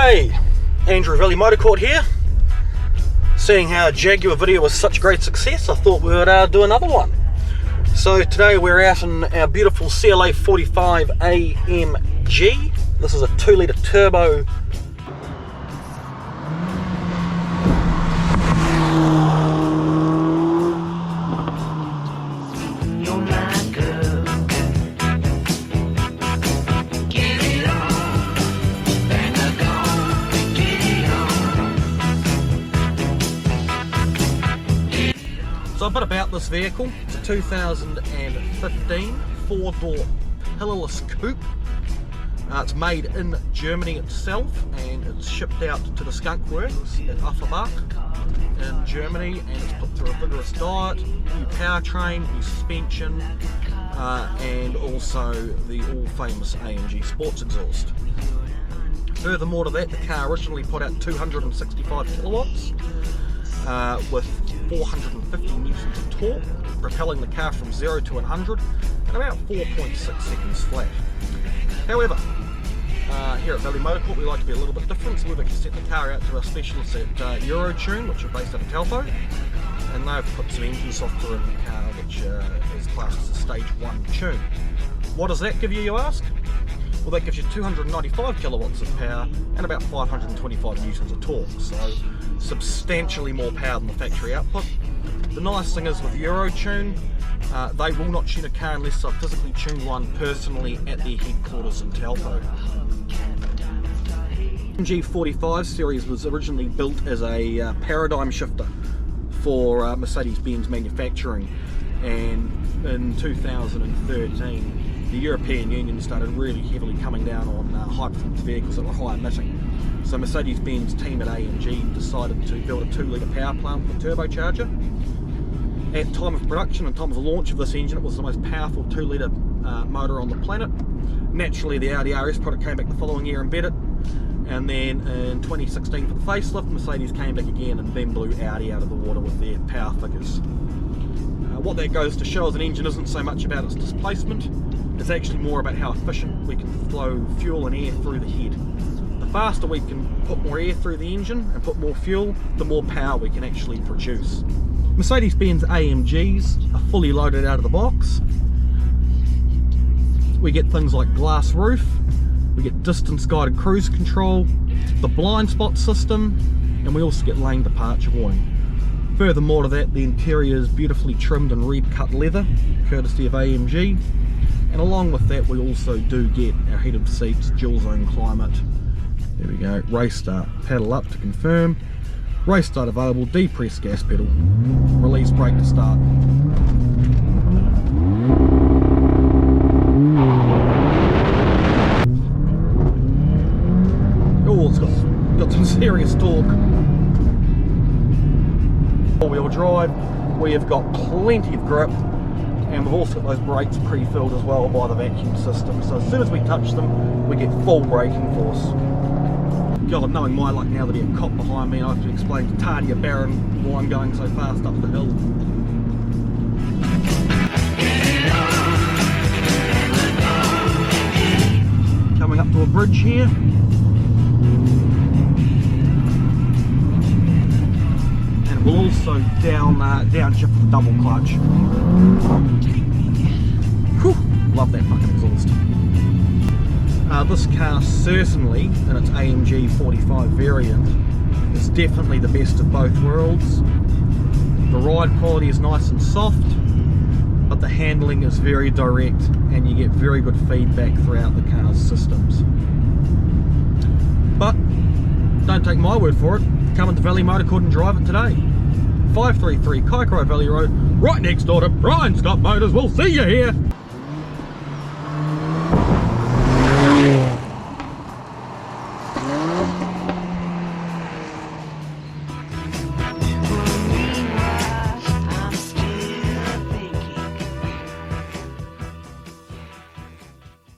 G'day, Andrew Valley Motor Court here. Seeing how a Jaguar video was such great success, I thought we would do another one. So today we're out in our beautiful CLA 45 AMG. This is a 2-litre turbo. So a bit about this vehicle. It's a 2015 four-door pillarless coupe. It's made in Germany itself and it's shipped out to the Skunk Works at Offenbach in Germany, and it's put through a vigorous diet, new powertrain, new suspension, and also the all-famous AMG sports exhaust. Furthermore to that, the car originally put out 265 kilowatts with 450 newtons of torque, propelling the car from 0 to 100 in about 4.6 seconds flat. However, here at Valley Motor Court we like to be a little bit different, so we've actually sent the car out to our specialists at Eurotune, which are based out of Telfo, and they've put some engine software in the car which is classed as a stage 1 tune. What does that give you, you ask? Well, that gives you 295 kilowatts of power and about 525 newtons of torque, so substantially more power than the factory output. The nice thing is with Eurotune, they will not tune a car unless I've physically tuned one personally at their headquarters in Telfo. AMG 45 series was originally built as a paradigm shifter for Mercedes-Benz manufacturing, and in 2013 the European Union started really heavily coming down on high performance vehicles that were high emitting. So Mercedes-Benz team at AMG decided to build a 2-litre power plant with a turbocharger. At time of production and time of the launch of this engine, it was the most powerful 2-litre motor on the planet. Naturally, the Audi RS product came back the following year and beat it, and then in 2016 for the facelift, Mercedes came back again and then blew Audi out of the water with their power figures. What that goes to show is an engine isn't so much about its displacement, it's actually more about how efficient we can flow fuel and air through the head. The faster we can put more air through the engine and put more fuel, the more power we can actually produce. Mercedes-Benz AMGs are fully loaded out of the box. We get things like glass roof, we get distance guided cruise control, the blind spot system, and we also get lane departure warning. Furthermore to that, the interior is beautifully trimmed in red cut leather, courtesy of AMG. And along with that, we also do get our heated seats, dual zone climate. There we go, race start, pedal up to confirm. Race start available, depress gas pedal, release brake to start. Oh, it's got some serious torque. All-wheel drive, we have got plenty of grip, and we've also got those brakes pre-filled as well by the vacuum system, so as soon as we touch them we get full braking force. God, knowing my luck now that he had cop behind me, I have to explain to Tadia Baron why I'm going so fast up the hill. Coming up to a bridge here. We'll also downshift the double clutch. Whew, love that fucking exhaust. This car certainly, in its AMG 45 variant, is definitely the best of both worlds. The ride quality is nice and soft, but the handling is very direct and you get very good feedback throughout the car's systems. But don't take my word for it, come into Valley Motor Court and drive it today. 533 Kaikorai Valley Road, right next door to Brian Scott Motors. We'll see you here.